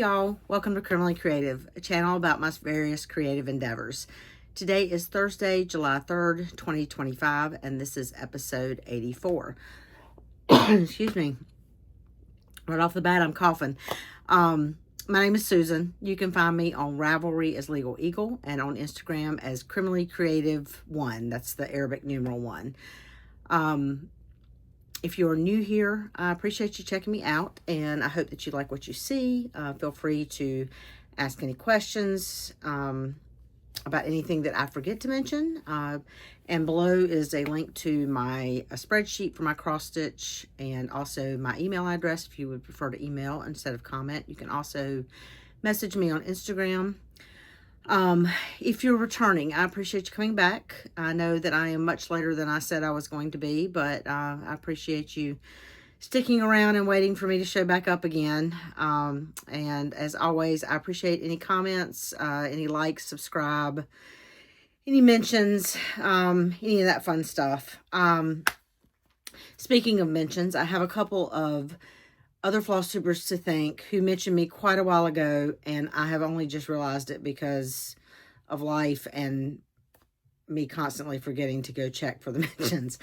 y'all, welcome to Criminally Creative, a channel about my various creative endeavors. Today is Thursday, July 3rd, 2025, and this is episode 84. Excuse me. Right off the bat, I'm coughing. My name is Susan. You can find me on Ravelry as Legal Eagle and on Instagram as Criminally Creative 1. That's the Arabic numeral 1. If you're new here, I appreciate you checking me out, and I hope that you like what you see. Feel free to ask any questions about anything that I forget to mention. And below is a link to a spreadsheet for my cross stitch, and also my email address if you would prefer to email instead of comment. You can also message me on Instagram. If you're returning, I appreciate you coming back. I know that I am much later than I said I was going to be, but I appreciate you sticking around and waiting for me to show back up again. And as always, I appreciate any comments, any likes, subscribe, any mentions, any of that fun stuff. Speaking of mentions, I have a couple of other Flosstubers to thank who mentioned me quite a while ago, and I have only just realized it because of life and me constantly forgetting to go check for the mentions.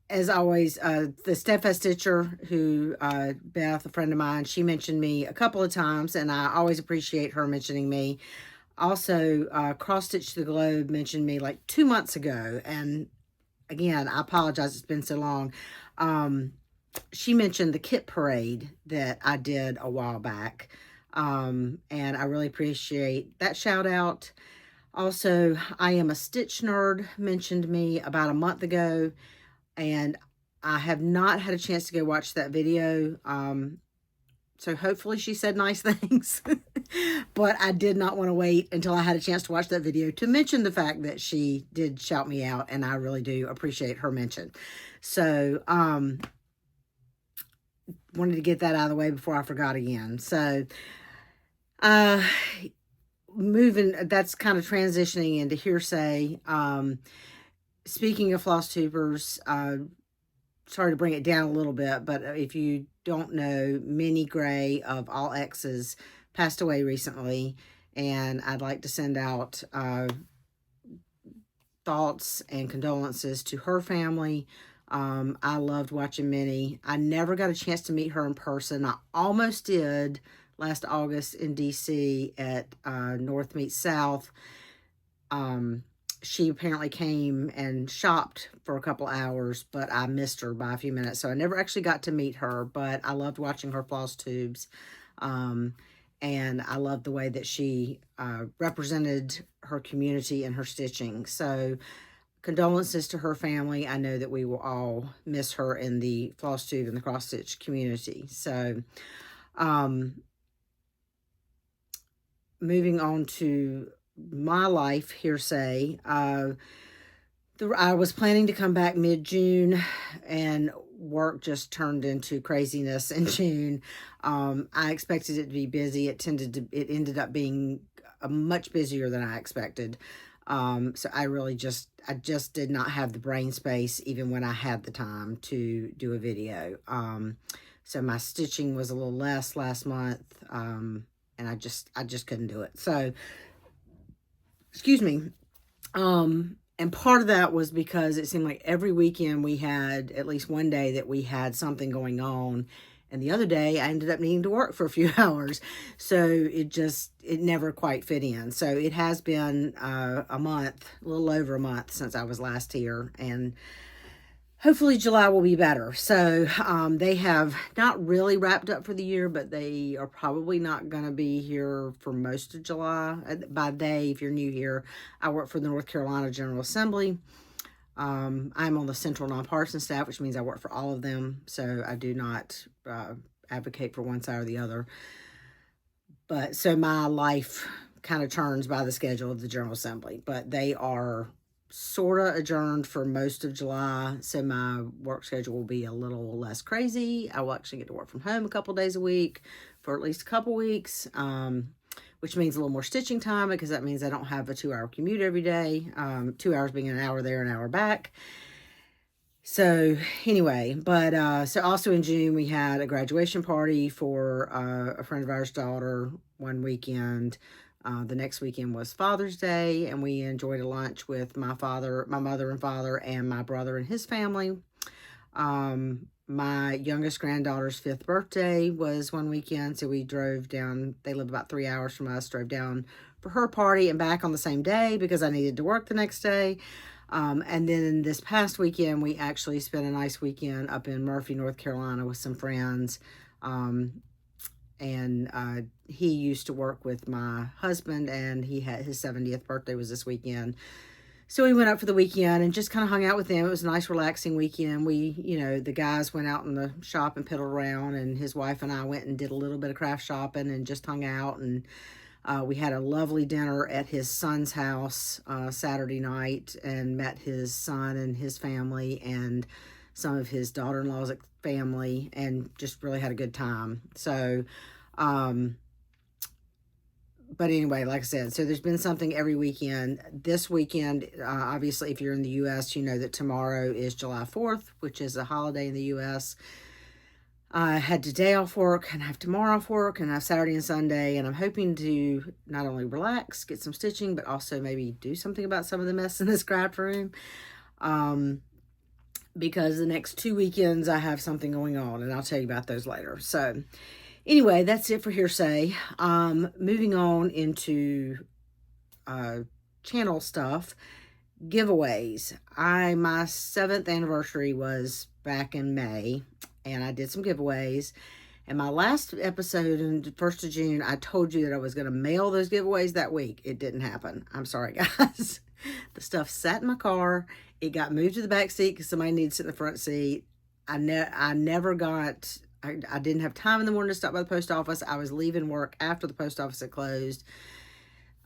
As always, the Steadfast Stitcher, who, Beth, a friend of mine, she mentioned me a couple of times, and I always appreciate her mentioning me. Also, Cross Stitch the Globe mentioned me like 2 months ago, and again, I apologize, it's been so long. She mentioned the kit parade that I did a while back, and I really appreciate that shout out. Also, I Am a Stitch Nerd mentioned me about a month ago, and I have not had a chance to go watch that video, so hopefully she said nice things, but I did not want to wait until I had a chance to watch that video to mention the fact that she did shout me out, and I really do appreciate her mention. So, wanted to get that out of the way before I forgot again. So, that's kind of transitioning into hearsay. Speaking of Flosstubers, sorry to bring it down a little bit, but if you don't know, Minnie Gray of All X's passed away recently, and I'd like to send out thoughts and condolences to her family. I loved watching Minnie. I never got a chance to meet her in person. I almost did last August in DC at North Meets South. She apparently came and shopped for a couple hours, but I missed her by a few minutes. So I never actually got to meet her, but I loved watching her floss tubes. And I loved the way that she represented her community and her stitching. So condolences to her family. I know that we will all miss her in the floss tube and the cross stitch community. So, moving on to my life hearsay. I was planning to come back mid-June, and work just turned into craziness in June. I expected it to be busy. It ended up being much busier than I expected. So I just did not have the brain space even when I had the time to do a video. So my stitching was a little less last month, and I just couldn't do it. So, excuse me. And part of that was because it seemed like every weekend we had at least one day that we had something going on. And the other day, I ended up needing to work for a few hours. So it never quite fit in. So it has been a little over a month since I was last here. And hopefully July will be better. So they have not really wrapped up for the year, but they are probably not going to be here for most of July. By they, if you're new here, I work for the North Carolina General Assembly. I'm on the central nonpartisan staff, which means I work for all of them. So I do not advocate for one side or the other. But so my life kind of turns by the schedule of the General Assembly. But they are sort of adjourned for most of July. So my work schedule will be a little less crazy. I will actually get to work from home a couple days a week for at least a couple weeks. Which means a little more stitching time, because that means I don't have a 2-hour commute every day. 2 hours being an hour there, an hour back. So anyway, but so also in June we had a graduation party for a friend of ours' daughter one weekend. The next weekend was Father's Day, and we enjoyed a lunch with my mother and father, and my brother and his family. My youngest granddaughter's 5th birthday was one weekend, so we drove down. They live about 3 hours from us. Drove down for her party and back on the same day because I needed to work the next day. And then this past weekend, we actually spent a nice weekend up in Murphy, North Carolina with some friends. And he used to work with my husband, and he had his 70th birthday was this weekend. So we went up for the weekend and just kind of hung out with them. It was a nice, relaxing weekend. The guys went out in the shop and piddled around, and his wife and I went and did a little bit of craft shopping and just hung out. And we had a lovely dinner at his son's house Saturday night and met his son and his family and some of his daughter-in-law's family, and just really had a good time. So, but anyway, like I said, so there's been something every weekend. This weekend, obviously, if you're in the U.S., you know that tomorrow is July 4th, which is a holiday in the U.S. I had today off work, and I have tomorrow off work, and I have Saturday and Sunday, and I'm hoping to not only relax, get some stitching, but also maybe do something about some of the mess in this craft room. Because the next 2 weekends I have something going on, and I'll tell you about those later. So anyway, that's it for hearsay. Moving on into channel stuff, giveaways. My 7th anniversary was back in May, and I did some giveaways. And my last episode in the 1st of June, I told you that I was going to mail those giveaways that week. It didn't happen. I'm sorry, guys. The stuff sat in my car. It got moved to the back seat because somebody needed to sit in the front seat. I never got... I didn't have time in the morning to stop by the post office. I was leaving work after the post office had closed.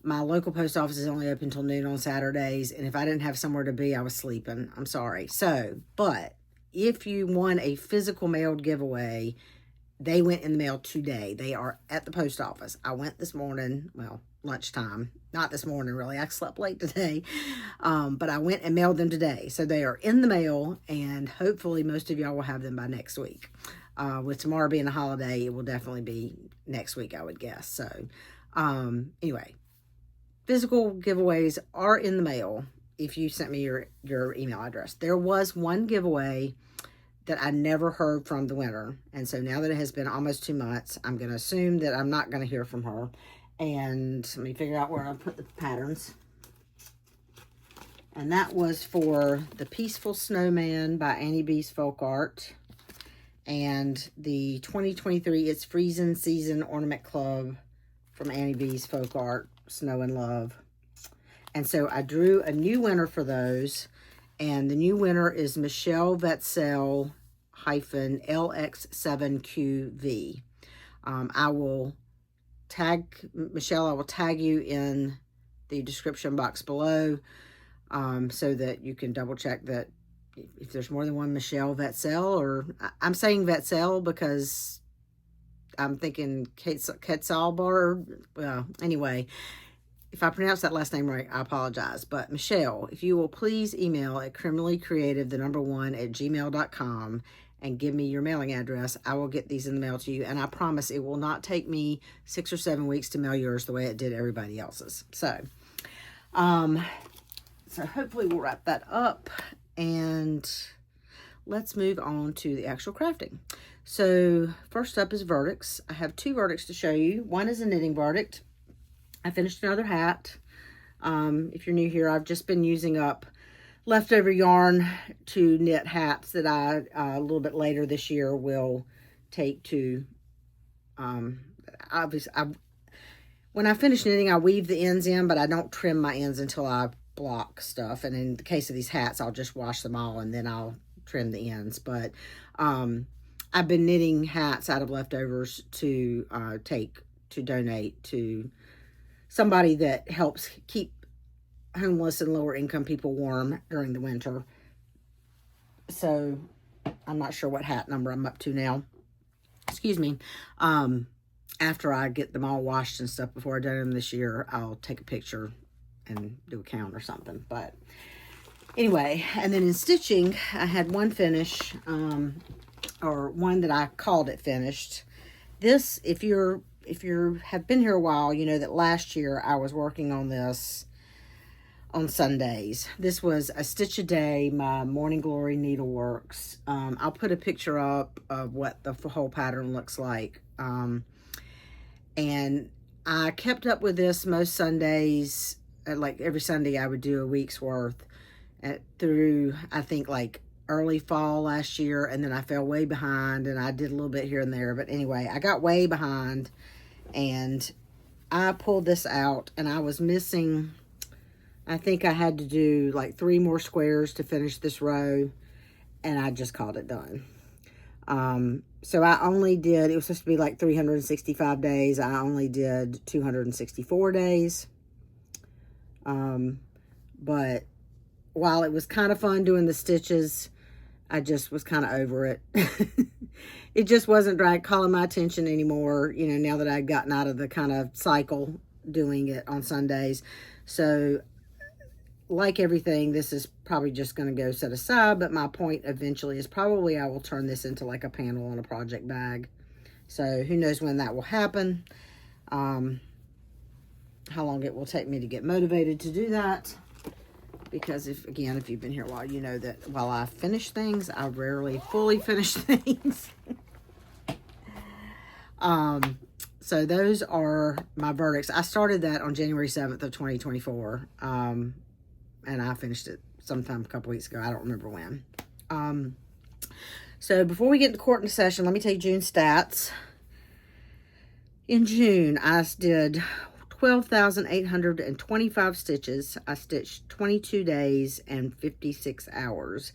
My local post office is only open until noon on Saturdays, and if I didn't have somewhere to be, I was sleeping. I'm sorry. So, but if you won a physical mailed giveaway, they went in the mail today. They are at the post office. I went this morning, well, lunchtime. Not this morning, really. I slept late today. But I went and mailed them today. So they are in the mail, and hopefully most of y'all will have them by next week. With tomorrow being a holiday, it will definitely be next week, I would guess. So, anyway, physical giveaways are in the mail if you sent me your email address. There was one giveaway that I never heard from the winner. And so now that it has been almost 2 months, I'm going to assume that I'm not going to hear from her. And let me figure out where I put the patterns. And that was for the Peaceful Snowman by Annie B's Folk Art. And the 2023 It's Freezing Season Ornament Club from Annie B's Folk Art, Snow and Love. And so I drew a new winner for those. And the new winner is Michelle Vetzel -LX7QV. I will tag Michelle. I will tag you in the description box below so that you can double check that if there's more than one Michelle Vetzel, or I'm saying Vetzel because I'm thinking Quetzalbar. Well, anyway, if I pronounce that last name right, I apologize. But Michelle, if you will please email at criminallycreative1@gmail.com and give me your mailing address, I will get these in the mail to you. And I promise it will not take me 6 or 7 weeks to mail yours the way it did everybody else's. So hopefully we'll wrap that up. And let's move on to the actual crafting. So first up is verdicts. I have 2 verdicts to show you. One is a knitting verdict. I finished another hat. If you're new here, I've just been using up leftover yarn to knit hats that I, a little bit later this year, will take to, obviously, when I finish knitting, I weave the ends in, but I don't trim my ends until I block stuff. And in the case of these hats, I'll just wash them all and then I'll trim the ends. But I've been knitting hats out of leftovers to donate to somebody that helps keep homeless and lower income people warm during the winter. So I'm not sure what hat number I'm up to now. Excuse me. After I get them all washed and stuff before I do them this year, I'll take a picture and do a count or something. But Anyway, and then in stitching, I had one finish, or one that I called it finished. This, if you have been here a while, you know that last year I was working on this on Sundays. This was a stitch a day, my Morning Glory Needleworks. I'll put a picture up of what the whole pattern looks like. And I kept up with this most Sundays. Like every Sunday I would do a week's worth through, I think, like early fall last year, and then I fell way behind, and I did a little bit here and there. But anyway, I got way behind, and I pulled this out, and I was missing, I think I had to do like 3 more squares to finish this row, and I just called it done. So I only did, it was supposed to be like 365 days. I only did 264 days. But while it was kind of fun doing the stitches, I just was kind of over it. It just wasn't calling my attention anymore, you know, now that I'd gotten out of the kind of cycle doing it on Sundays. So like everything, this is probably just going to go set aside, but my point eventually is probably I will turn this into like a panel on a project bag. So who knows when that will happen, how long it will take me to get motivated to do that. Because if you've been here a while, you know that while I finish things, I rarely fully finish things. So those are my verdicts. I started that on January 7th of 2024. And I finished it sometime a couple weeks ago. I don't remember when. So before we get into court and session, let me take June stats. In June, I did 12,825 stitches. I stitched 22 days and 56 hours.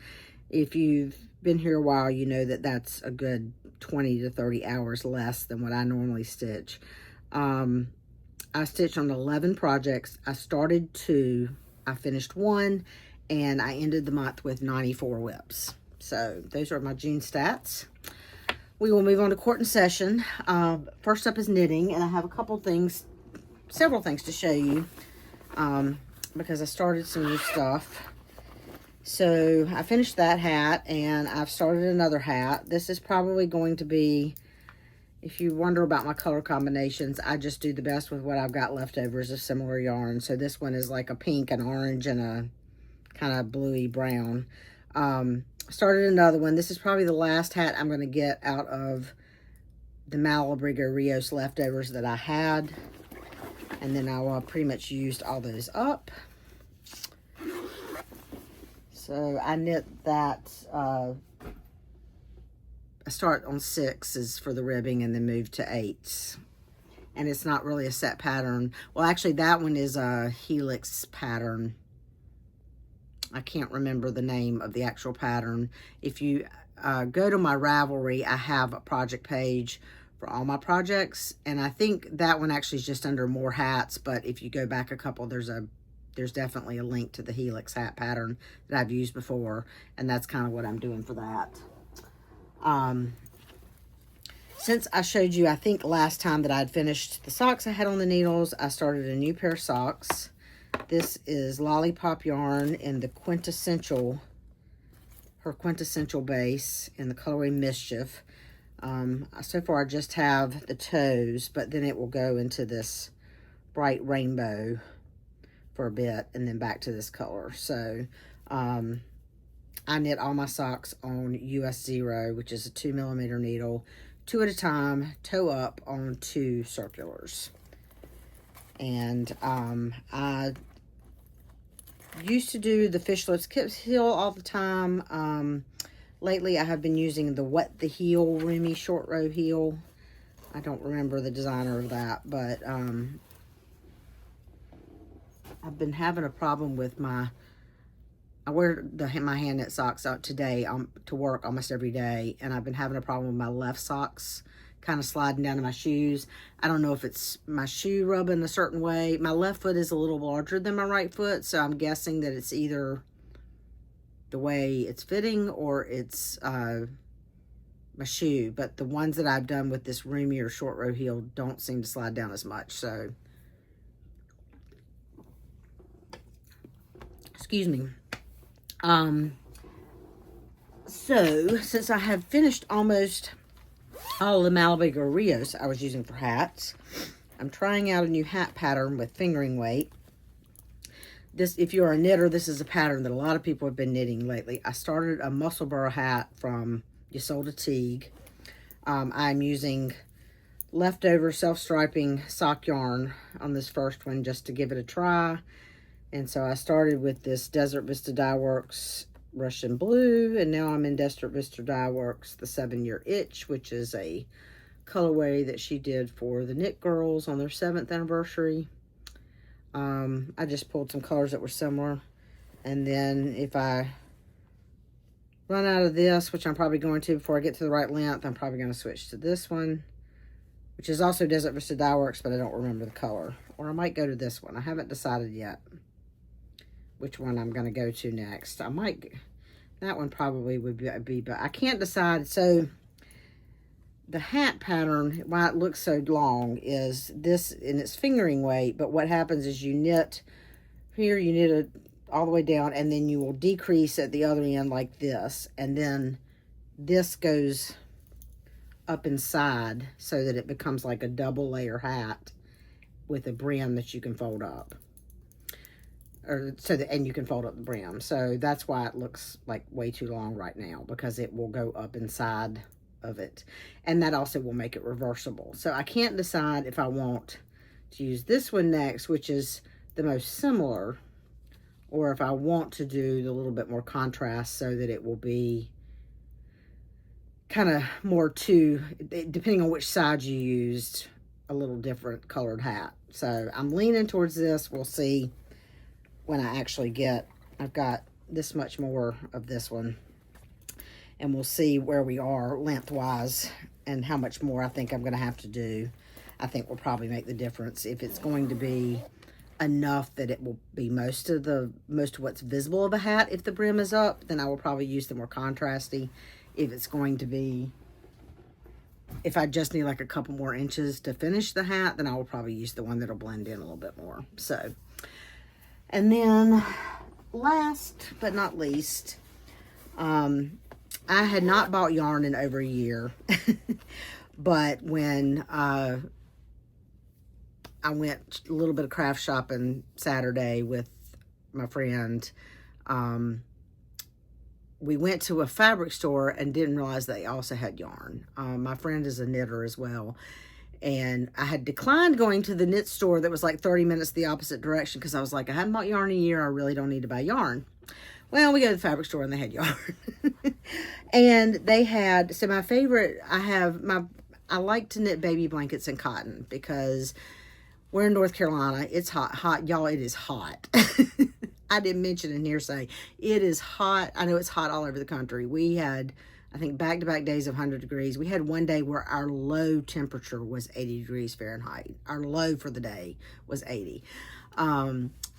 If you've been here a while, you know that that's a good 20 to 30 hours less than what I normally stitch. I stitched on 11 projects. I started 2, I finished 1, and I ended the month with 94 whips. So those are my June stats. We will move on to court and session. First up is knitting, and I have several things to show you, because I started some new stuff. So I finished that hat, and I've started another hat. This is probably going to be, if you wonder about my color combinations, I just do the best with what I've got leftovers of similar yarn. So this one is like a pink, an orange, and a kind of bluey brown. Started another one. This is probably the last hat I'm going to get out of the Malabrigo Rios leftovers that I had. And then I pretty much used all those up. So I knit that, I start on 6s for the ribbing and then move to 8s. And it's not really a set pattern. Well, actually that one is a helix pattern. I can't remember the name of the actual pattern. If you go to my Ravelry, I have a project page for all my projects, and I think that one actually is just under more hats, but if you go back a couple, there's definitely a link to the helix hat pattern that I've used before, and that's kind of what I'm doing for that. Since I showed you, I think last time, that I'd finished the socks I had on the needles, I started a new pair of socks. This is Lollipop yarn in the quintessential base in the colorway Mischief. So far I just have the toes, but then it will go into this bright rainbow for a bit and then back to this color. So I knit all my socks on US 0, which is a 2mm needle, 2 at a time, toe up on 2 circulars. And I used to do the Fish Lips Kips heel all the time. Lately I have been using the Wet the Heel roomy short row heel. I don't remember the designer of that, but I've been having a problem with I wear my hand knit socks out today to work almost every day, and I've been having a problem with my left socks kind of sliding down to my shoes. I don't know if it's my shoe rubbing a certain way. My left foot is a little larger than my right foot, so I'm guessing that it's either the way it's fitting or it's my shoe. But the ones that I've done with this roomier short row heel don't seem to slide down as much. So, excuse me. Um, so, since I have finished almost all the Malibu Rios I was using for hats, I'm trying out a new hat pattern with fingering weight. This, if you're a knitter, this is a pattern that a lot of people have been knitting lately. I started a Musselburgh hat from Ysolda Teague. I'm using leftover self-striping sock yarn on this first one just to give it a try. And so I started with this Desert Vista Dye Works Russian Blue, and now I'm in Desert Vista Dye Works the 7-Year Itch, which is a colorway that she did for the Knit Girls on their 7th anniversary. I just pulled some colors that were similar, and then if I run out of this, which I'm probably going to before I get to the right length, I'm probably going to switch to this one, which is also Desert Vista Dye Works, but I don't remember the color. Or I might go to this one. I haven't decided yet which one I'm going to go to next. I might, that one probably would be, but I can't decide. So the hat pattern, why it looks so long, is this, and it's fingering weight, but what happens is you knit here, you knit it all the way down, and then you will decrease at the other end like this, and then this goes up inside so that it becomes like a double layer hat with a brim that you can fold up, or so that, and you can fold up the brim. So that's why it looks like way too long right now, because it will go up inside of it, and that also will make it reversible. So I can't decide if I want to use this one next, which is the most similar, or if I want to do the little bit more contrast so that it will be kind of more to, depending on which side you used, a little different colored hat. So I'm leaning towards this. We'll see when I actually get, I've got this much more of this one, and we'll see where we are lengthwise and how much more I think I'm going to have to do. I think will probably make the difference. If it's going to be enough that it will be most of what's visible of a hat if the brim is up, then I will probably use the more contrasty. If it's going to be, if I just need like a couple more inches to finish the hat, then I will probably use the one that'll blend in a little bit more. So, and then last but not least, I had not bought yarn in over a year, but when I went a little bit of craft shopping Saturday with my friend, we went to a fabric store and didn't realize they also had yarn. My friend is a knitter as well, and I had declined going to the knit store that was like 30 minutes the opposite direction because I was like, I haven't bought yarn in a year. I really don't need to buy yarn. Well, we go to the fabric store and they had yarn. And they had, so my favorite, I like to knit baby blankets in cotton because we're in North Carolina. It's hot. Y'all, it is hot. I didn't mention in here, say, it is hot. I know it's hot all over the country. We had, I think, back-to-back days of 100 degrees. We had one day where our low temperature was 80 degrees Fahrenheit. Our low for the day was 80.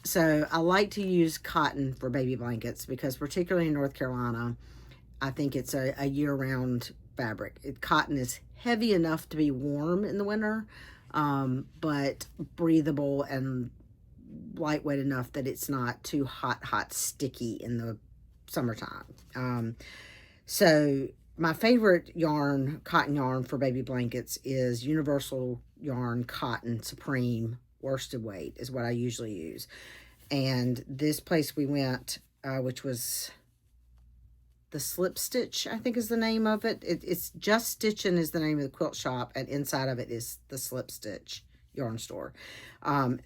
So I like to use cotton for baby blankets because particularly in North Carolina, I think it's a year-round fabric. Cotton is heavy enough to be warm in the winter, but breathable and lightweight enough that it's not too hot, sticky in the summertime. So my favorite yarn, cotton yarn for baby blankets is Universal Yarn Cotton Supreme worsted weight is what I usually use. And this place we went, which was the Slip Stitch, I think is the name of it. It's Just Stitching is the name of the quilt shop, and inside of it is the Slip Stitch yarn store.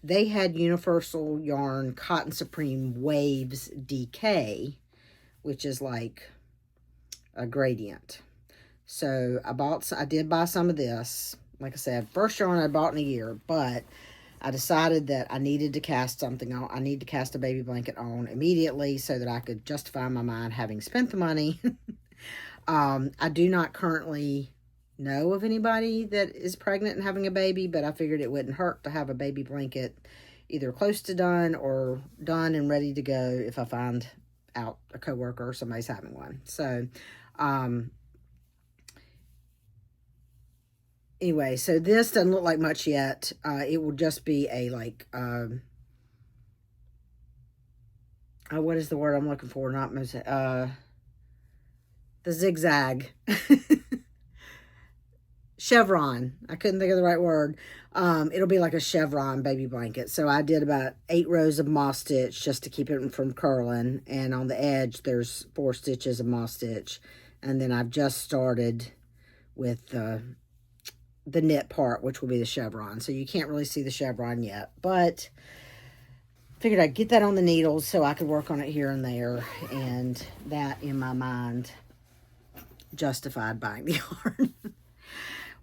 They had Universal Yarn Cotton Supreme Waves DK, which is like a gradient. So I did buy some of this. Like I said, first yarn I bought in a year, but I decided that I needed to cast something on. I need to cast a baby blanket on immediately so that I could justify my mind having spent the money. I do not currently know of anybody that is pregnant and having a baby, but I figured it wouldn't hurt to have a baby blanket either close to done or done and ready to go if I find out a coworker or somebody's having one. So, anyway, so this doesn't look like much yet. It will just be a what is the word I'm looking for? Not mosaic, the zigzag. Chevron. I couldn't think of the right word. It'll be like a chevron baby blanket. So I did about 8 rows of moss stitch just to keep it from curling. And on the edge, there's 4 stitches of moss stitch. And then I've just started with the knit part, which will be the chevron. So you can't really see the chevron yet. But figured I'd get that on the needles so I could work on it here and there. And that, in my mind, justified buying the yarn.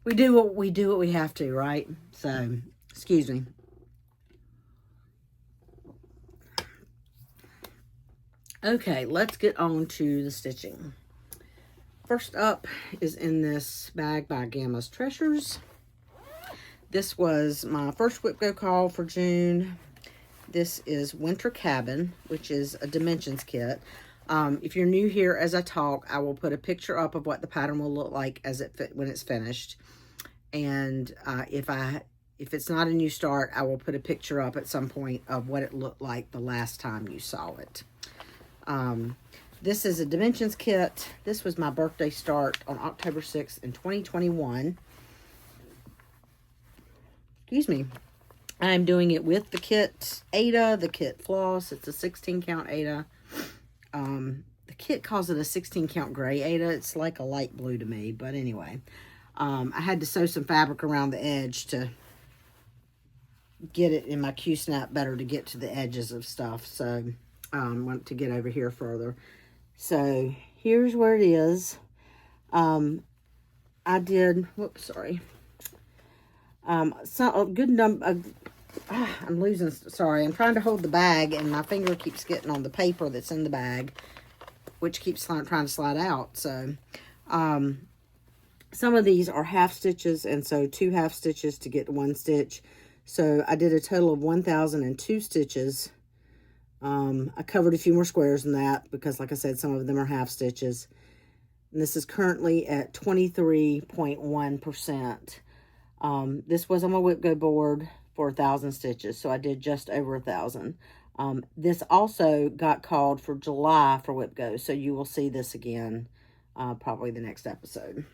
We do what we have to, right? So, excuse me. Okay, let's get on to the stitching. First up is in this bag by Gamma's Treasures. This was my first Whip Go call for June. This is Winter Cabin, which is a dimensions kit. If you're new here, as I talk, I will put a picture up of what the pattern will look like when it's finished. And if it's not a new start, I will put a picture up at some point of what it looked like the last time you saw it. This is a dimensions kit. This was my birthday start on October 6th in 2021. Excuse me. I'm doing it with the kit Ada, the kit Floss. It's a 16 count Ada. The kit calls it a 16 count gray Ada. It's like a light blue to me, but anyway. I had to sew some fabric around the edge to get it in my Q-snap better to get to the edges of stuff. So, want to get over here further. So, here's where it is. I did, whoops, sorry. So a good number, I'm losing, sorry, I'm trying to hold the bag and my finger keeps getting on the paper that's in the bag, which keeps trying to slide out. So, some of these are half stitches, and so 2 half stitches to get 1 stitch. So I did a total of 1,002 stitches. I covered a few more squares than that because, like I said, some of them are half stitches. And this is currently at 23.1%. This was on my Whip Go board for 1,000 stitches, so I did just over 1,000. This also got called for July for Whip Go, so you will see this again probably the next episode.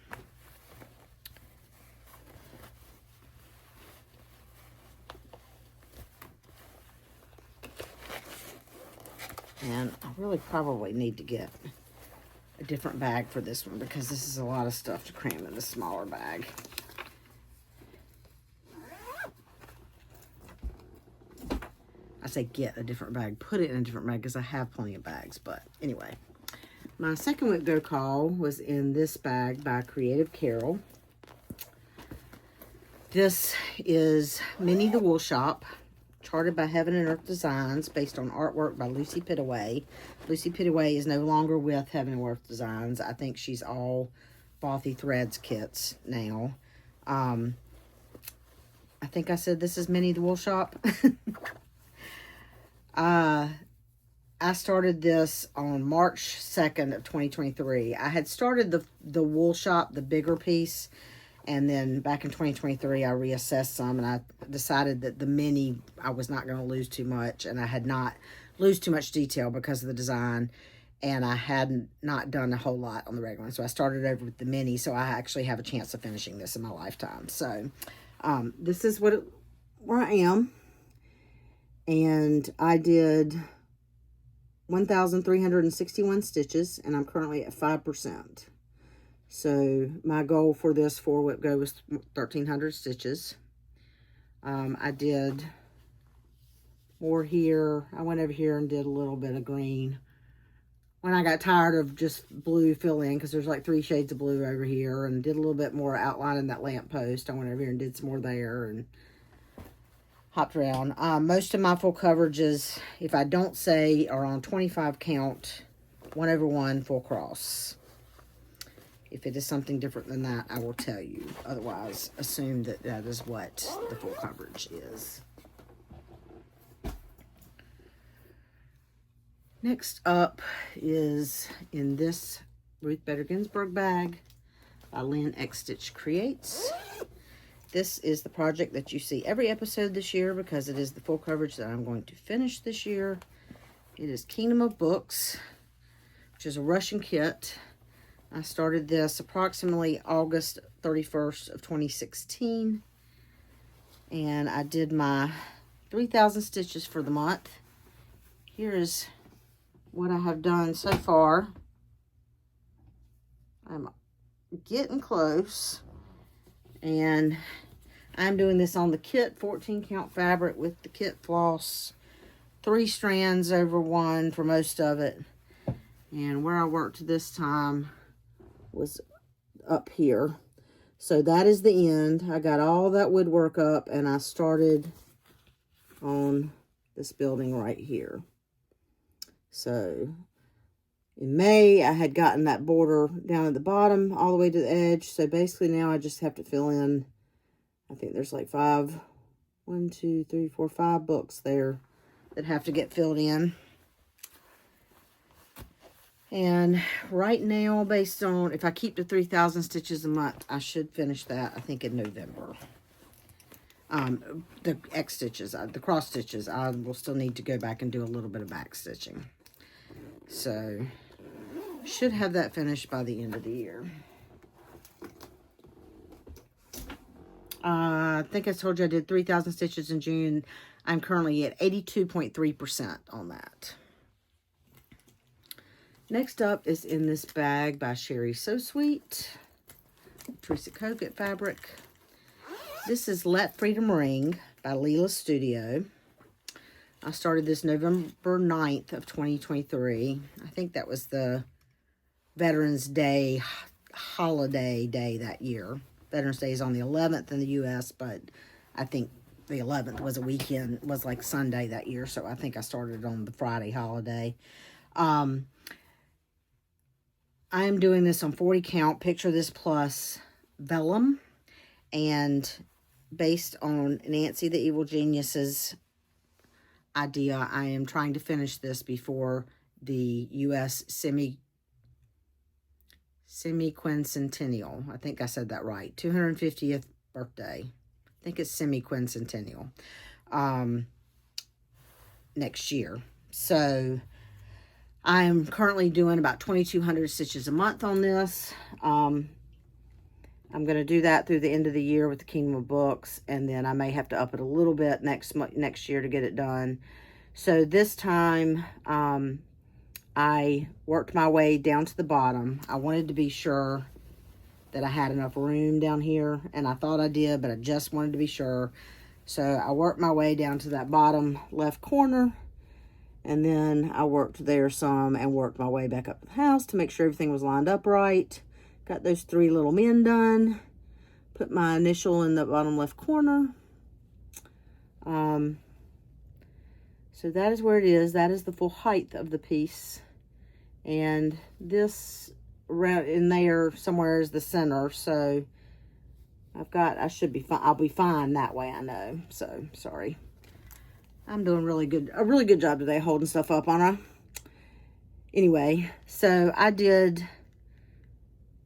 And I really probably need to get a different bag for this one because this is a lot of stuff to cram in the smaller bag. I say get a different bag, put it in a different bag because I have plenty of bags. But anyway, my second Whip Go call was in this bag by Creative Carol. This is Minnie the Wool Shop, charted by Heaven and Earth Designs, based on artwork by Lucy Pittaway. Lucy Pittaway is no longer with Heaven and Earth Designs. I think she's all Bothy Threads kits now. I think I said this is Minnie the Wool Shop. I started this on March 2nd of 2023. I had started the wool shop, the bigger piece, and then back in 2023, I reassessed some, and I decided that the Minnie, I was not going to lose too much, and I had not lose too much detail because of the design, and I had not done a whole lot on the regular one. So I started over with the Minnie, so I actually have a chance of finishing this in my lifetime. So this is where I am, and I did 1,361 stitches, and I'm currently at 5%. So my goal for this 4 Whip Go was 1,300 stitches. I did more here. I went over here and did a little bit of green. When I got tired of just blue fill in, because there's like 3 shades of blue over here, and did a little bit more outline in that lamp post, I went over here and did some more there and hopped around. Most of my full coverages, if I don't say, are on 25 count, 1/1 full cross. If it is something different than that, I will tell you. Otherwise, assume that that is what the full coverage is. Next up is in this Ruth Bader Ginsburg bag by Lynn X Stitch Creates. This is the project that you see every episode this year because it is the full coverage that I'm going to finish this year. It is Kingdom of Books, which is a Russian kit. I started this approximately August 31st of 2016. And I did my 3,000 stitches for the month. Here is what I have done so far. I'm getting close. And I'm doing this on the kit 14 count fabric with the kit floss. 3 strands over 1 for most of it. And where I worked this time was up here. So that is the end. I got all that woodwork up and I started on this building right here. So in May, I had gotten that border down at the bottom all the way to the edge. So basically now I just have to fill in, I think there's like 5 books there that have to get filled in. And right now, based on, if I keep the 3,000 stitches a month, I should finish that, I think, in November. The X stitches, the cross stitches, I will still need to go back and do a little bit of back stitching. So, should have that finished by the end of the year. I think I told you I did 3,000 stitches in June. I'm currently at 82.3% on that. Next up is in this bag by Sherry So Sweet, Teresa Kogut fabric. This is Let Freedom Ring by Leela Studio. I started this November 9th of 2023. I think that was the Veterans Day holiday day that year. Veterans Day is on the 11th in the U.S., but I think the 11th was a weekend, was like Sunday that year, so I think I started on the Friday holiday. I am doing this on 40 count, Picture This Plus vellum, and based on Nancy the Evil Genius's idea, I am trying to finish this before the U.S. semi-quincentennial. I think I said that right. 250th birthday. I think it's semi-quincentennial. Next year. So I'm currently doing about 2,200 stitches a month on this. I'm going to do that through the end of the year with the Kingdom of Books, and then I may have to up it a little bit next year to get it done. So this time, I worked my way down to the bottom. I wanted to be sure that I had enough room down here, and I thought I did, but I just wanted to be sure. So I worked my way down to that bottom left corner, and then I worked there some and worked my way back up to the house to make sure everything was lined up right. Got those 3 little men done. Put my initial in the bottom left corner. So that is where it is. That is the full height of the piece. And this around in there somewhere is the center. So I should be fine. I'll be fine that way, I know. So sorry. I'm doing a really good job today holding stuff up on her. Anyway, so I did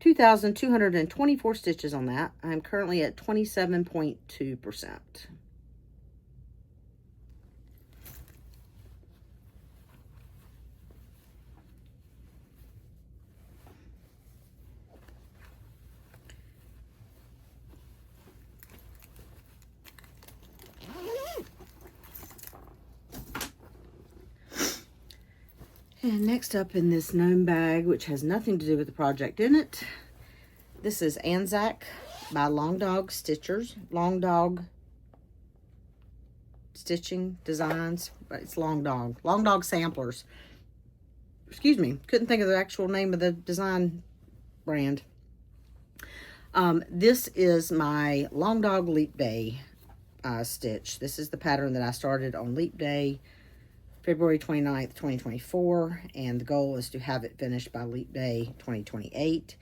2,224 stitches on that. I'm currently at 27.2%. And next up in this gnome bag, which has nothing to do with the project in it, this is Anzac by Long Dog Stitchers. Long Dog Stitching Designs, but it's Long Dog. Long Dog Samplers. Excuse me, couldn't think of the actual name of the design brand. This is my Long Dog Leap Day stitch. This is the pattern that I started on Leap Day, February 29th, 2024, and the goal is to have it finished by Leap Day 2028.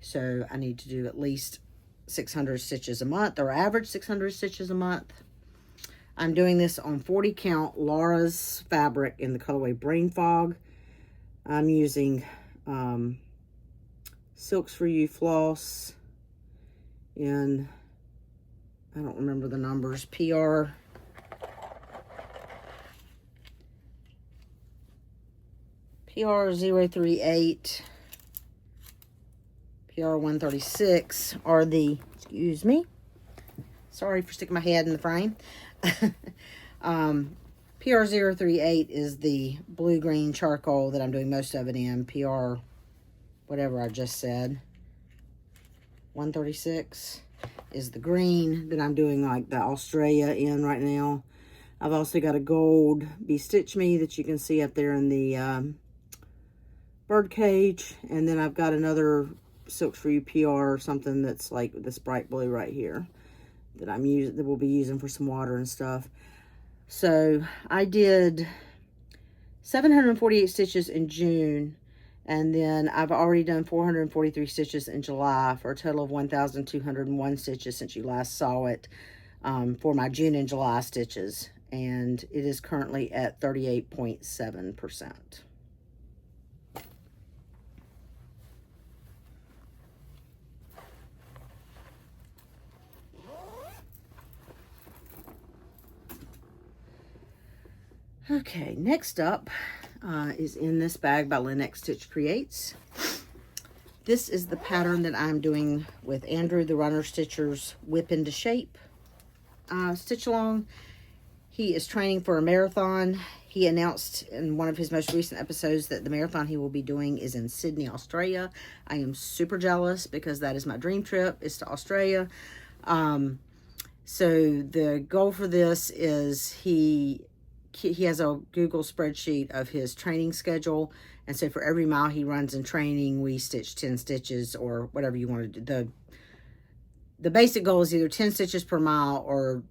So I need to do at least 600 stitches a month, or average 600 stitches a month. I'm doing this on 40 count Laura's fabric in the colorway Brain Fog. I'm using Silks for You floss in, I don't remember the numbers, PR PR038, PR136 are the, excuse me, sorry for sticking my head in the frame. PR038 is the blue-green charcoal that I'm doing most of it in. PR, whatever I just said, 136 is the green that I'm doing like the Australia in right now. I've also got a gold Be-Stitch Me that you can see up there in the bird cage. And then I've got another Silks For You PR or something that's like this bright blue right here that that we'll be using for some water and stuff. So I did 748 stitches in June, and then I've already done 443 stitches in July for a total of 1,201 stitches since you last saw it, for my June and July stitches, and it is currently at 38.7%. Okay, next up is in this bag by Lynette Stitch Creates. This is the pattern that I'm doing with Andrew, the Runner Stitcher's Whip Into Shape stitch along. He is training for a marathon. He announced in one of his most recent episodes that the marathon he will be doing is in Sydney, Australia. I am super jealous because that is my dream trip, is to Australia. So the goal for this is he has a Google spreadsheet of his training schedule, and so for every mile he runs in training, we stitch 10 stitches or whatever you want to do. The basic goal is either 10 stitches per mile or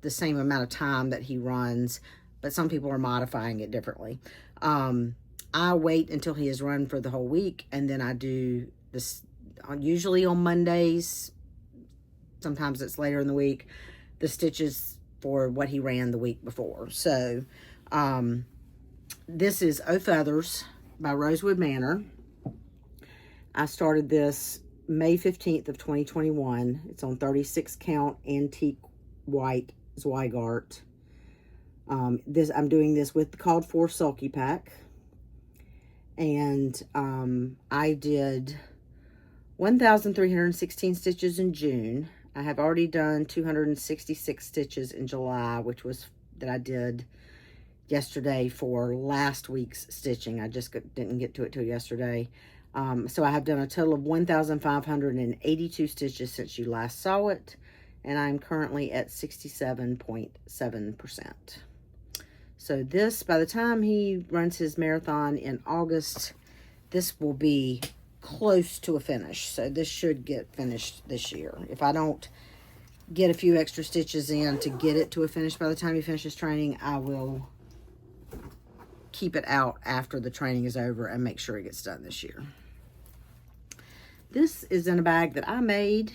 the same amount of time that he runs, but some people are modifying it differently. I wait until he has run for the whole week, and then I do this usually on Mondays. Sometimes it's later in the week, the stitches for what he ran the week before. So this is Oh Feathers by Rosewood Manor. I started this May 15th of 2021. It's on 36 count antique white Zweigart. I'm doing this with the called for sulky pack, and I did 1,316 stitches in June. I have already done 266 stitches in July, which was that I did yesterday for last week's stitching. I just didn't get to it till yesterday. So I have done a total of 1,582 stitches since you last saw it, and I'm currently at 67.7%. So this, by the time he runs his marathon in August, this will be close to a finish. So this should get finished this year. If I don't get a few extra stitches in to get it to a finish by the time he finishes training, I will keep it out after the training is over and make sure it gets done this year. This is in a bag that I made.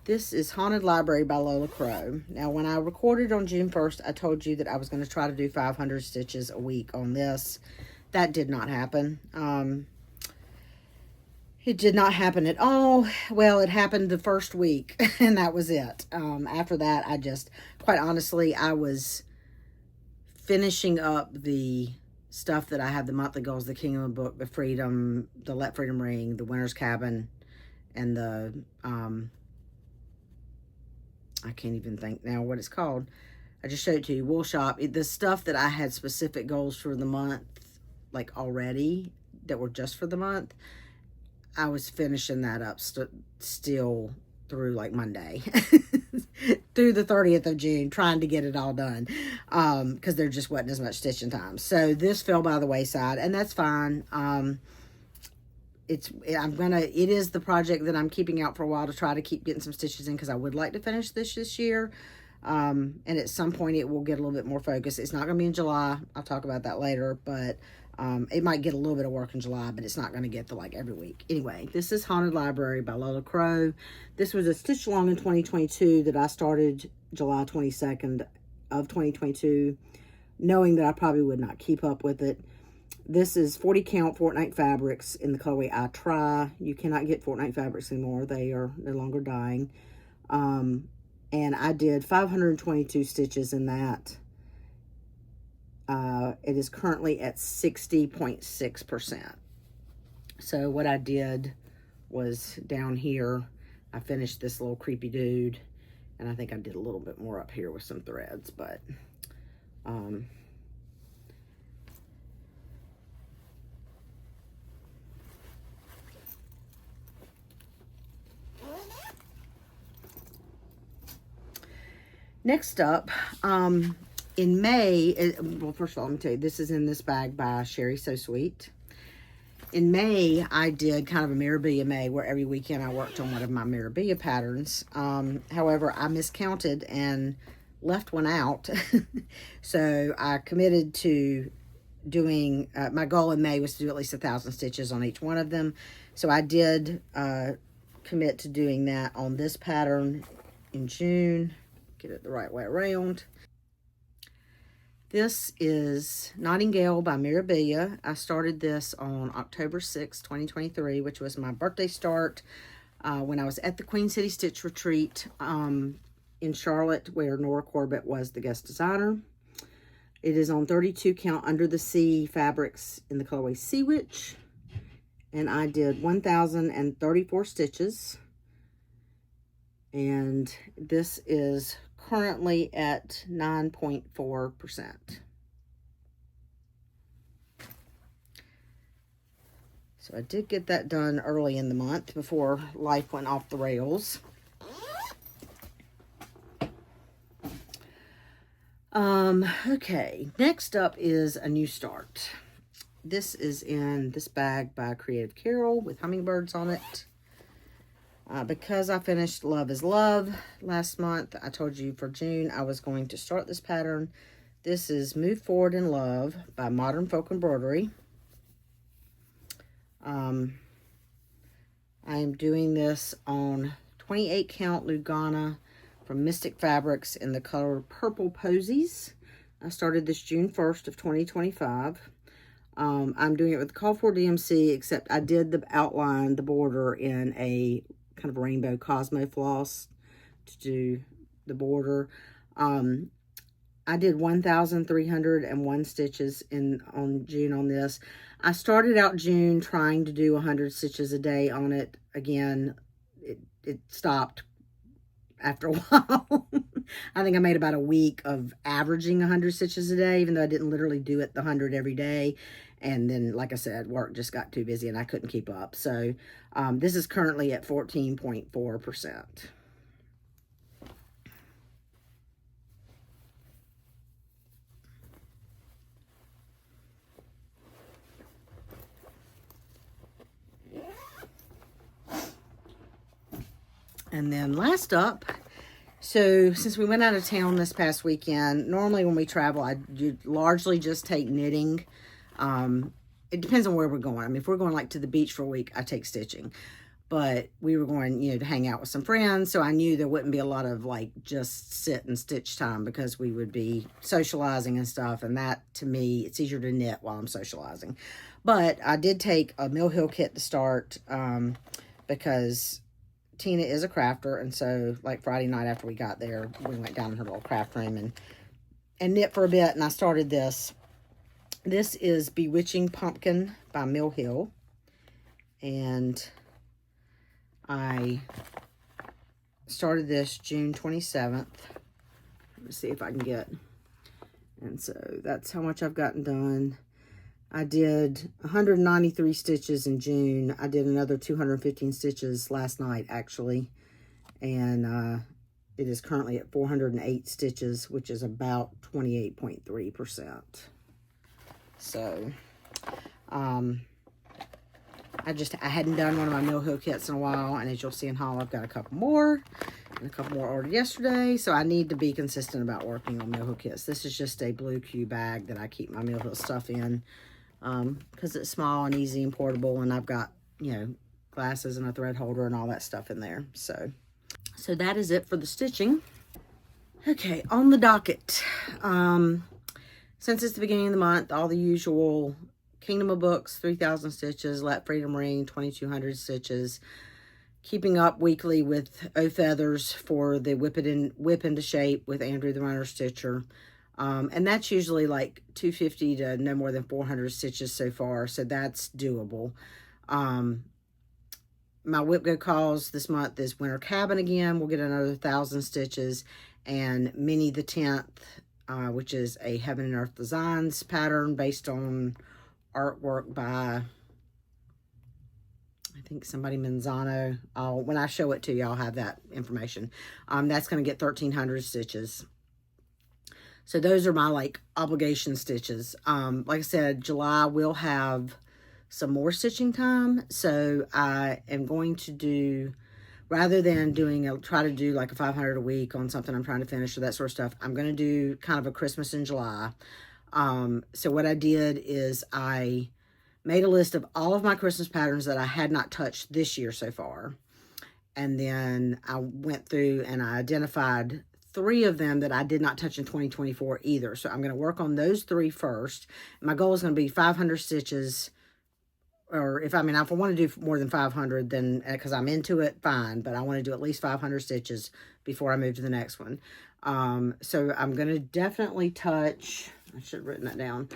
This is Haunted Library by Lola Crow. Now, when I recorded on June 1st, I told you that I was going to try to do 500 stitches a week on this. That did not happen. It did not happen at all. Well, it happened the first week, and that was it. After that, quite honestly, I was finishing up the stuff that I had, the monthly goals, the Kingdom Book, the Freedom, the Let Freedom Ring, the Winter's Cabin, and the, I can't even think now what it's called. I just showed it to you, Wool Shop. The stuff that I had specific goals for the month, like already, that were just for the month, I was finishing that up still through like Monday, through the 30th of June, trying to get it all done, because there just wasn't as much stitching time. So this fell by the wayside, and that's fine. It is the project that I'm keeping out for a while to try to keep getting some stitches in, because I would like to finish this year. And at some point it will get a little bit more focused. It's not going to be in July. I'll talk about that later, but it might get a little bit of work in July, but it's not going to get to like every week. Anyway, this is Haunted Library by Lola Crow. This was a stitch along in 2022 that I started July 22nd of 2022, knowing that I probably would not keep up with it. This is 40 count Fortnite fabrics in the colorway I Try. You cannot get Fortnite fabrics anymore. They are no longer dying. And I did 522 stitches in that. It is currently at 60.6%. So what I did was down here, I finished this little creepy dude, and I think I did a little bit more up here with some threads, but next up, in May, well, first of all, let me tell you, this is in this bag by Sherry So Sweet. In May, I did kind of a Mirabilia May, where every weekend I worked on one of my Mirabilia patterns. However, I miscounted and left one out. So I committed to doing, my goal in May was to do at least 1,000 stitches on each one of them. So I did commit to doing that on this pattern in June. Get it the right way around. This is Nightingale by Mirabilia. I started this on October 6, 2023, which was my birthday start when I was at the Queen City Stitch Retreat in Charlotte, where Nora Corbett was the guest designer. It is on 32 count Under the Sea fabrics in the colorway Sea Witch. And I did 1,034 stitches. And this is currently at 9.4%. So I did get that done early in the month before life went off the rails. Okay, next up is a new start. This is in this bag by Creative Carol with hummingbirds on it. Because I finished Love is Love last month, I told you for June I was going to start this pattern. This is Move Forward in Love by Modern Folk Embroidery. I am doing this on 28 count Lugana from Mystic Fabrics in the color Purple Posies. I started this June 1st of 2025. I'm doing it with Call for DMC, except I did the outline, the border in a kind of rainbow Cosmo floss to do the border. I did 1,301 stitches on June on this. I started out June trying to do 100 stitches a day on it. Again, it stopped after a while. I think I made about a week of averaging 100 stitches a day, even though I didn't literally do it the 100 every day. And then, like I said, work just got too busy and I couldn't keep up. So this is currently at 14.4%. And then last up, so since we went out of town this past weekend, normally when we travel, I largely just take knitting. It depends on where we're going. I mean, if we're going like to the beach for a week, I take stitching. But we were going, you know, to hang out with some friends, so I knew there wouldn't be a lot of like just sit and stitch time because we would be socializing and stuff. And that, to me, it's easier to knit while I'm socializing. But I did take a Mill Hill kit to start because Tina is a crafter, and so like Friday night after we got there, we went down in her little craft room and knit for a bit, and I started this. This is Bewitching Pumpkin by Mill Hill, and I started this June 27th. Let me see if I can get, and so that's how much I've gotten done. I did 193 stitches in June. I did another 215 stitches last night, actually. And it is currently at 408 stitches, which is about 28.3%. So, I hadn't done one of my Mill Hill kits in a while. And as you'll see in haul, I've got a couple more. And a couple more ordered yesterday. So I need to be consistent about working on Mill Hill kits. This is just a blue Q bag that I keep my Mill Hill stuff in. Because it's small and easy and portable, and I've got, you know, glasses and a thread holder and all that stuff in there. So that is it for the stitching. Okay, on the docket, since it's the beginning of the month, all the usual Kingdom of Books, 3,000 stitches, Let Freedom Ring, 2,200 stitches, keeping up weekly with O Feathers for the Whip Into Shape with Andrew the Runner Stitcher. And that's usually like 250 to no more than 400 stitches so far, so that's doable. My whip go calls this month is Winter Cabin again. We'll get another 1,000 stitches. And Minnie the 10th, which is a Heaven and Earth Designs pattern based on artwork by, I think, somebody Manzano. When I show it to you, I'll have that information. That's going to get 1,300 stitches. So those are my like obligation stitches. Like I said, July will have some more stitching time. So I am going to do, rather than try to do like a 500 a week on something I'm trying to finish or that sort of stuff, I'm going to do kind of a Christmas in July. So what I did is I made a list of all of my Christmas patterns that I had not touched this year so far. And then I went through and I identified 3 of them that I did not touch in 2024 either. So I'm going to work on those 3 first. My goal is going to be 500 stitches. Or if I want to do more than 500, then because I'm into it, fine. But I want to do at least 500 stitches before I move to the next one. So I'm going to definitely touch, I should have written that down.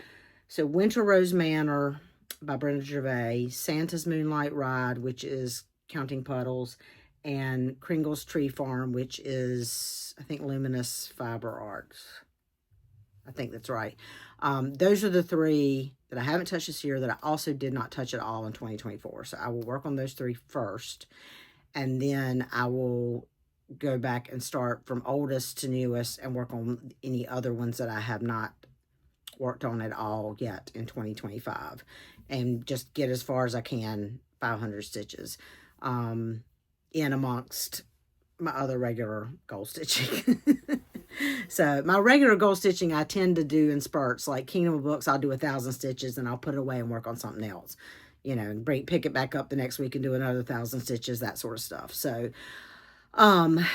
So Winter Rose Manor by Brenda Gervais, Santa's Moonlight Ride, which is Counting Puddles, and Kringle's Tree Farm, which is, I think, Luminous Fiber Arts. I think that's right. Those are the 3 that I haven't touched this year that I also did not touch at all in 2024. So I will work on those 3 first, and then I will go back and start from oldest to newest and work on any other ones that I have not worked on at all yet in 2025, and just get as far as I can, 500 stitches, in amongst my other regular goal stitching. So my regular goal stitching I tend to do in spurts. Like Kingdom of Books, I'll do 1,000 stitches and I'll put it away and work on something else. You know, pick it back up the next week and do another 1,000 stitches, that sort of stuff. So I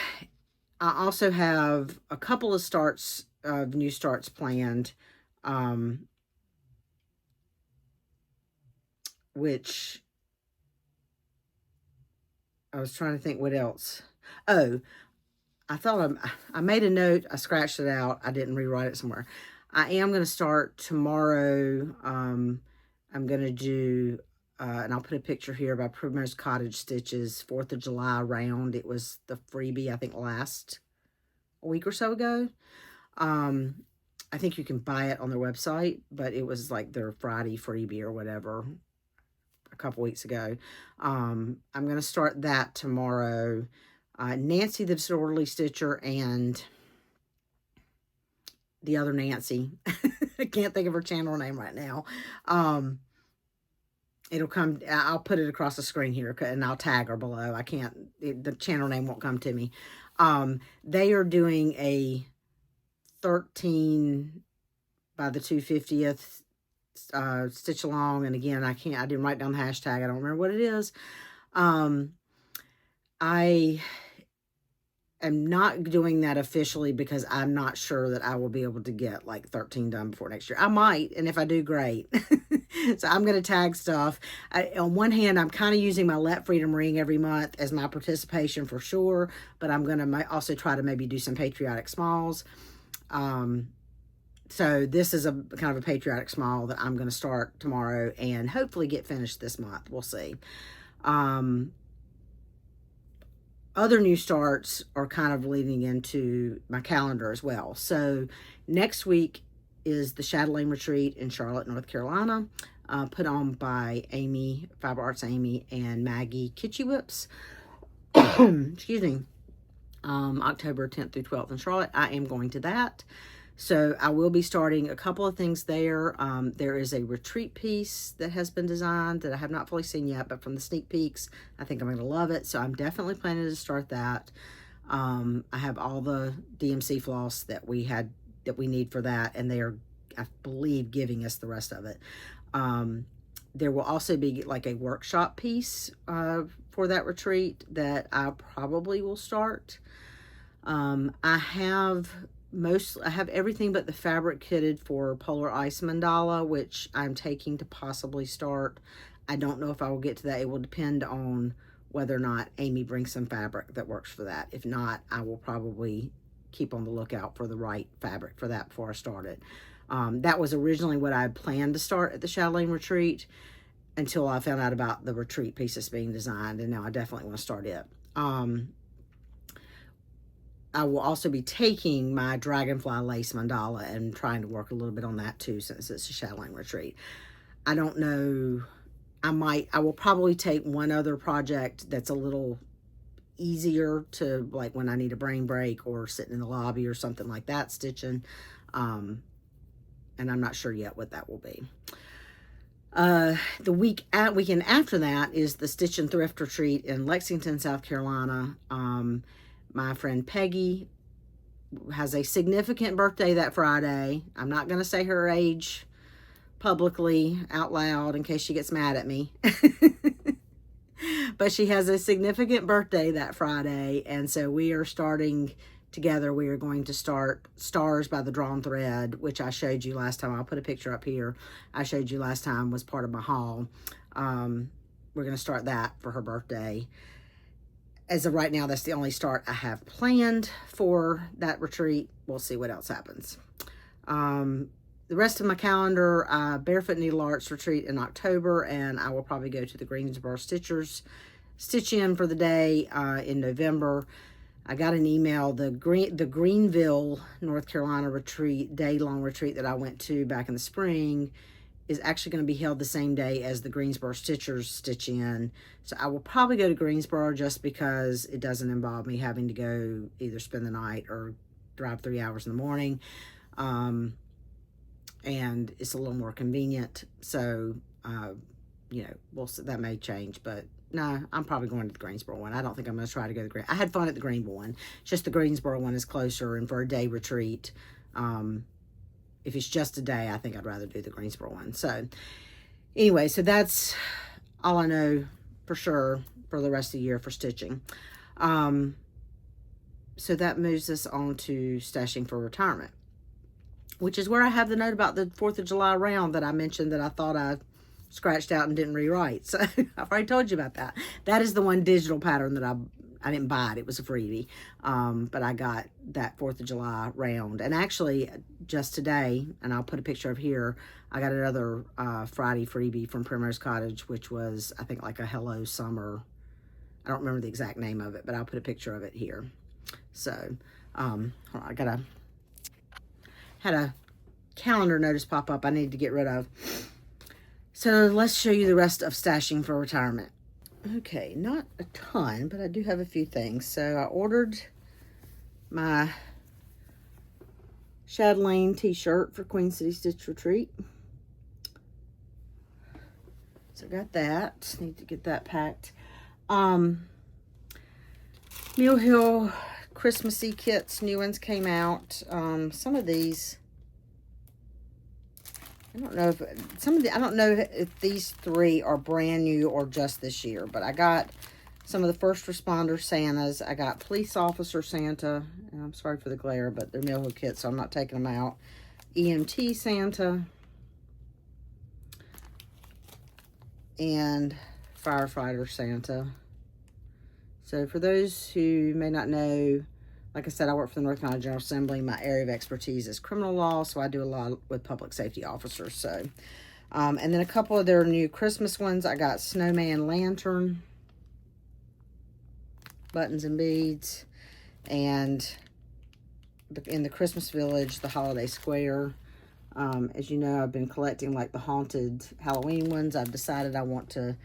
also have a couple of new starts planned, which I was trying to think what else. Oh, I thought I made a note. I scratched it out. I didn't rewrite it somewhere. I am going to start tomorrow. I'm going to do, and I'll put a picture here by Primrose Cottage Stitches 4th of July round. It was the freebie, I think, last week or so ago. I think you can buy it on their website, but it was like their Friday freebie or whatever a couple weeks ago. I'm going to start that tomorrow. Nancy the Disorderly Stitcher and the other Nancy. I can't think of her channel name right now. It'll come, I'll put it across the screen here and I'll tag her below. The channel name won't come to me. They are doing a 13 by the 250th stitch along. And again, I didn't write down the hashtag. I don't remember what it is. I am not doing that officially because I'm not sure that I will be able to get like 13 done before next year. I might, and if I do, great. So I'm going to tag stuff. On one hand, I'm kind of using my Let Freedom ring every month as my participation for sure, but I'm going to also try to maybe do some patriotic smalls. So this is a kind of a patriotic small that I'm going to start tomorrow and hopefully get finished this month. We'll see. Other new starts are kind of leading into my calendar as well. So next week is the Chatelaine Retreat in Charlotte, North Carolina, put on by Amy, Fiber Arts Amy, and Maggie Kitschy Whips. Excuse me. October 10th through 12th in Charlotte. I am going to that. So I will be starting a couple of things there. There is a retreat piece that has been designed that I have not fully seen yet, but from the sneak peeks, I think I'm going to love it. So I'm definitely planning to start that. I have all the DMC floss that we need for that, and they are, I believe, giving us the rest of it. There will also be like a workshop piece for that retreat that I probably will start. I have everything but the fabric kitted for Polar Ice Mandala, which I'm taking to possibly start. I don't know if I will get to that. It will depend on whether or not Amy brings some fabric that works for that. If not, I will probably keep on the lookout for the right fabric for that before I start it. That was originally what I had planned to start at the Chatelaine retreat until I found out about the retreat pieces being designed, and now I definitely want to start it. I will also be taking my dragonfly lace mandala and trying to work a little bit on that too, since it's a Chatelaine retreat. I don't know. I will probably take one other project that's a little easier to, like when I need a brain break or sitting in the lobby or something like that, stitching. And I'm not sure yet what that will be. The weekend after that is the Stitch and Thrift Retreat in Lexington, South Carolina. My friend Peggy has a significant birthday that Friday. I'm not going to say her age publicly out loud in case she gets mad at me. But she has a significant birthday that Friday, and so we are starting together. We are going to start Stars by the Drawn Thread, which I showed you last time. I'll put a picture up here. I showed you last time was part of my haul. We're going to start that for her birthday. As of right now, that's the only start I have planned for that retreat. We'll see what else happens. The rest of my calendar, Barefoot Needle Arts retreat in October, and I will probably go to the Greensboro Stitchers stitch in for the day in November. I got an email, the Greenville, North Carolina retreat, day-long retreat that I went to back in the spring is actually going to be held the same day as the Greensboro Stitchers stitch in. So I will probably go to Greensboro just because it doesn't involve me having to go either spend the night or drive 3 hours in the morning. And it's a little more convenient. So, you know, we'll see, that may change, but no, I'm probably going to the Greensboro one. I don't think I'm going to try to go to the Green. I had fun at the Greenville one. Just the Greensboro one is closer, and for a day retreat, if it's just a day, I think I'd rather do the Greensboro one. So anyway, so that's all I know for sure for the rest of the year for stitching. So that moves us on to stashing for retirement, which is where I have the note about the 4th of July round that I mentioned that I thought I scratched out and didn't rewrite. So I've already told you about that. That is the one digital pattern that I didn't buy it. It was a freebie. But I got that 4th of July round. And actually, just today, and I'll put a picture of here, I got another Friday freebie from Primrose Cottage, which was, I think, like a Hello Summer. I don't remember the exact name of it, but I'll put a picture of it here. So, hold on, had a calendar notice pop up I need to get rid of. So let's show you the rest of stashing for retirement. Okay, not a ton, but I do have a few things. So I ordered my Chatelaine t-shirt for Queen City Stitch Retreat. So I got that. Need to get that packed. Mill Hill Christmassy kits, new ones came out. Some of these, I don't know if these 3 are brand new or just this year, but I got some of the first responder Santas. I got police officer Santa, and I'm sorry for the glare, but they're Mill Hill kits, so I'm not taking them out. EMT Santa and firefighter Santa. So for those who may not know, like I said, I work for the North Carolina General Assembly. My area of expertise is criminal law, so I do a lot with public safety officers. So, and then a couple of their new Christmas ones. I got snowman lantern, buttons and beads, and in the Christmas Village, the holiday square. As you know, I've been collecting like the haunted Halloween ones. I've decided I want to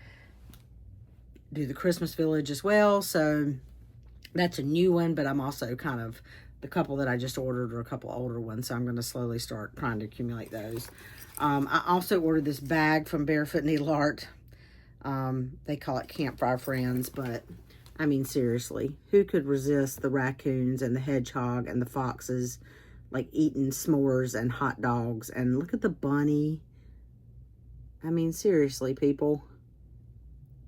do the Christmas Village as well, so that's a new one, but I'm also kind of, the couple that I just ordered are a couple older ones, so I'm going to slowly start trying to accumulate those. I also ordered this bag from Barefoot Needle Art. They call it Campfire Friends, but I mean, seriously, who could resist the raccoons and the hedgehog and the foxes, like eating s'mores and hot dogs? And look at the bunny. I mean, seriously, people.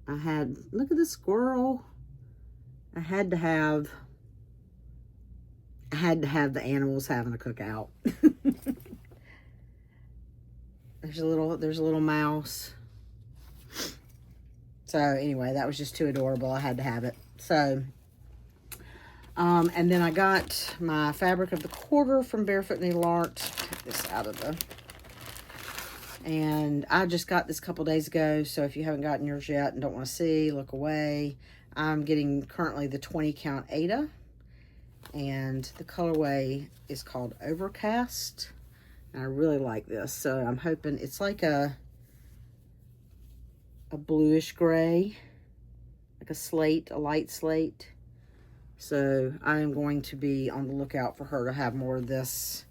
Look at the squirrel. I had to have the animals having a cookout. There's a little mouse. So anyway, that was just too adorable. I had to have it. So And then I got my fabric of the quarter from Barefoot Needle Art. Take this out of the... And I just got this a couple days ago, so if you haven't gotten yours yet and don't want to see, look away. I'm getting currently the 20 count Ada, and the colorway is called Overcast, and I really like this. So I'm hoping it's like a bluish gray, like a slate, a light slate. So I am going to be on the lookout for her to have more of this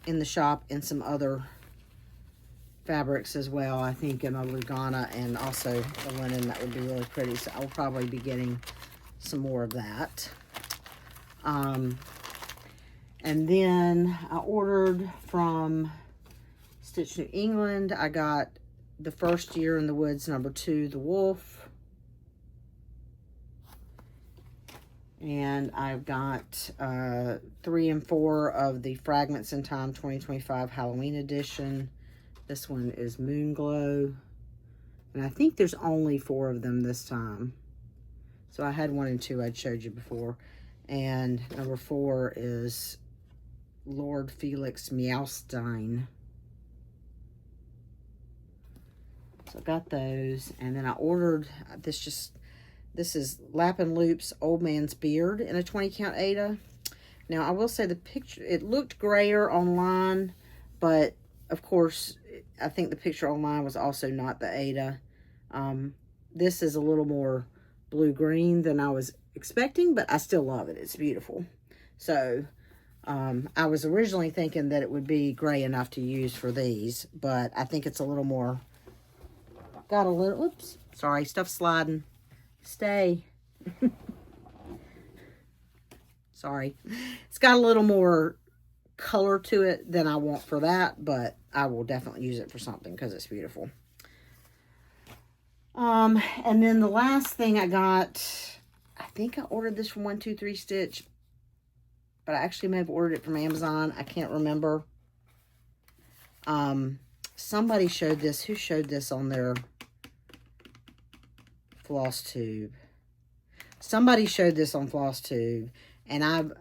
in the shop and some other fabrics as well. I think in a Lugana and also the linen, that would be really pretty. So I'll probably be getting some more of that. And then I ordered from Stitch New England. I got the First Year in the Woods #2, The Wolf. And I've got 3 and 4 of the Fragments in Time 2025 Halloween edition. This one is Moon Glow. And I think there's only 4 of them this time. So I had 1 and 2 I'd showed you before. And number 4 is Lord Felix Meowstein. So I got those. And then I ordered this is Lap and Loop's Old Man's Beard in a 20 count Ada. Now I will say the picture, it looked grayer online, but of course I think the picture online was also not the Ada. This is a little more blue-green than I was expecting, but I still love it. It's beautiful. So I was originally thinking that it would be gray enough to use for these, but I think it's a little more, got a little, oops, sorry, stuff sliding. Stay. Sorry. It's got a little more color to it than I want for that, but I will definitely use it for something because it's beautiful. And then the last thing I got, I think I ordered this from 123 Stitch, but I actually may have ordered it from Amazon. I can't remember. Somebody showed this. Who showed this on their Flosstube? Somebody showed this on Flosstube, and I'm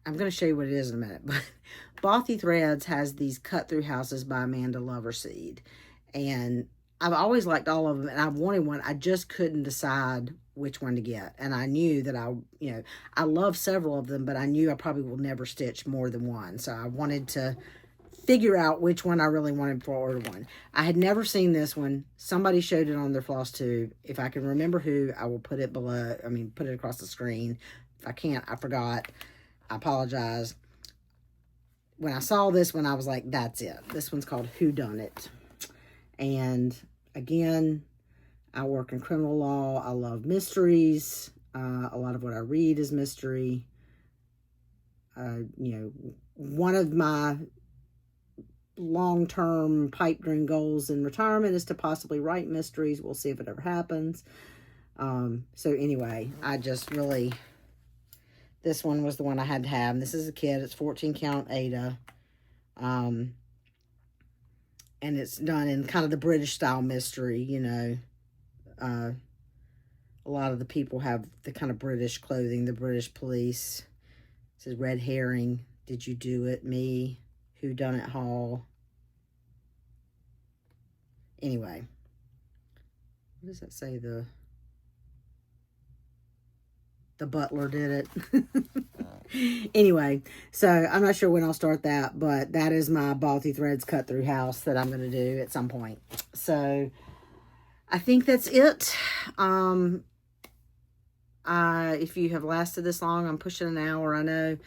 going to show you what it is in a minute. But Bothy Threads has these cut-through houses by Amanda Loverseed, and I've always liked all of them, and I wanted one. I just couldn't decide which one to get, and I knew that I love several of them, but I knew I probably will never stitch more than one, so I wanted to figure out which one I really wanted before I ordered one. I had never seen this one. Somebody showed it on their Flosstube. If I can remember who, I will put it below. I mean, put it across the screen. If I can't, I forgot. I apologize. When I saw this one, I was like, that's it. This one's called Who Done It. And again, I work in criminal law. I love mysteries. A lot of what I read is mystery. One of my long-term pipe dream goals in retirement is to possibly write mysteries. We'll see if it ever happens. So anyway, I just really, this one was the one I had to have. This is a kid. It's 14 count Ada. And it's done in kind of the British style mystery, a lot of the people have the kind of British clothing, the British police. It says red herring, did you do it, me, who done it, Hall. Anyway, what does that say? The butler did it. Anyway, so I'm not sure when I'll start that, but that is my Bothy Threads cut through house that I'm going to do at some point. So I think that's it. If you have lasted this long, I'm pushing an hour, I know.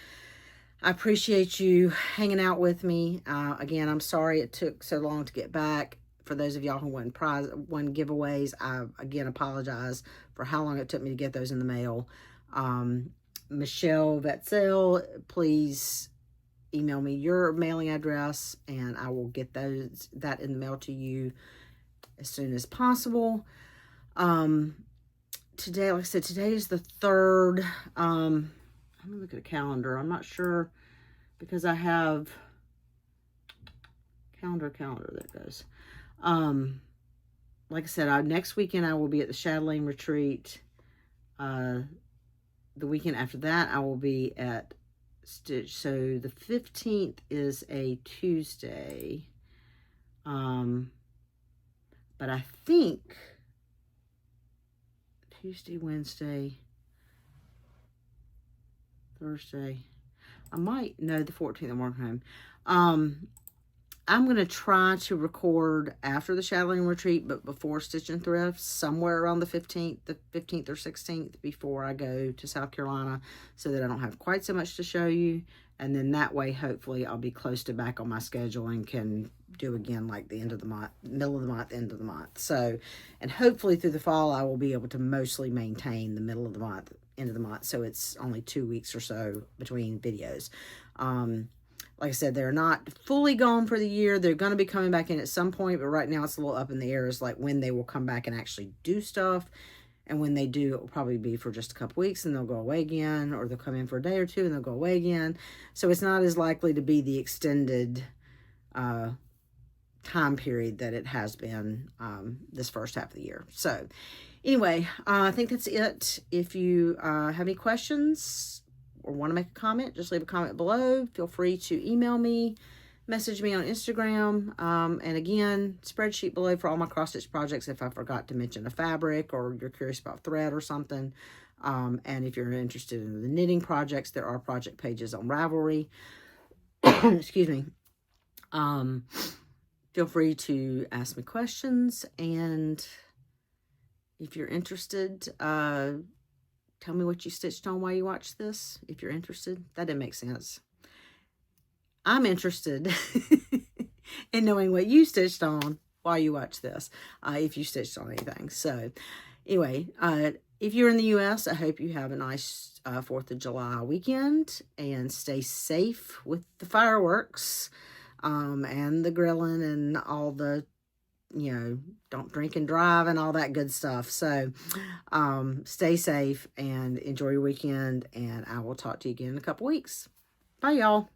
I appreciate you hanging out with me. Again, I'm sorry it took so long to get back. For those of y'all who won giveaways, I again apologize for how long it took me to get those in the mail. Michelle Vetzel, please email me your mailing address and I will get that in the mail to you as soon as possible. Today, like I said, today is the 3rd. I'm gonna look at a calendar. I'm not sure because I have calendar, there goes. Like I said, next weekend I will be at the Chatelaine Retreat. the weekend after that, I will be at Stitch. So the 15th is a Tuesday. But I think Tuesday, Wednesday, Thursday, I might, no, the 14th I'm working home. I'm going to try to record after the shadowing retreat, but before Stitch and Thrift, somewhere around the 15th or 16th, before I go to South Carolina, so that I don't have quite so much to show you. And then that way, hopefully, I'll be close to back on my schedule and can do again like the end of the month, middle of the month, end of the month. So, and hopefully through the fall, I will be able to mostly maintain the middle of the month, end of the month. So it's only 2 weeks or so between videos. Like I said, they're not fully gone for the year. They're going to be coming back in at some point, but right now it's a little up in the air as like when they will come back and actually do stuff. And when they do, it will probably be for just a couple weeks and they'll go away again, or they'll come in for a day or two and they'll go away again. So it's not as likely to be the extended time period that it has been this first half of the year. So anyway, I think that's it. If you have any questions or want to make a comment, just leave a comment below. Feel free to email me, message me on Instagram. And again, spreadsheet below for all my cross-stitch projects if I forgot to mention a fabric or you're curious about thread or something. And if you're interested in the knitting projects, there are project pages on Ravelry. Excuse me. Feel free to ask me questions. And if you're interested, tell me what you stitched on while you watch this, if you're interested. That didn't make sense. I'm interested in knowing what you stitched on while you watch this, if you stitched on anything. So anyway, if you're in the U.S., I hope you have a nice 4th of July weekend and stay safe with the fireworks and the grilling and all the, you know, don't drink and drive and all that good stuff. So stay safe and enjoy your weekend, and I will talk to you again in a couple weeks. Bye, y'all.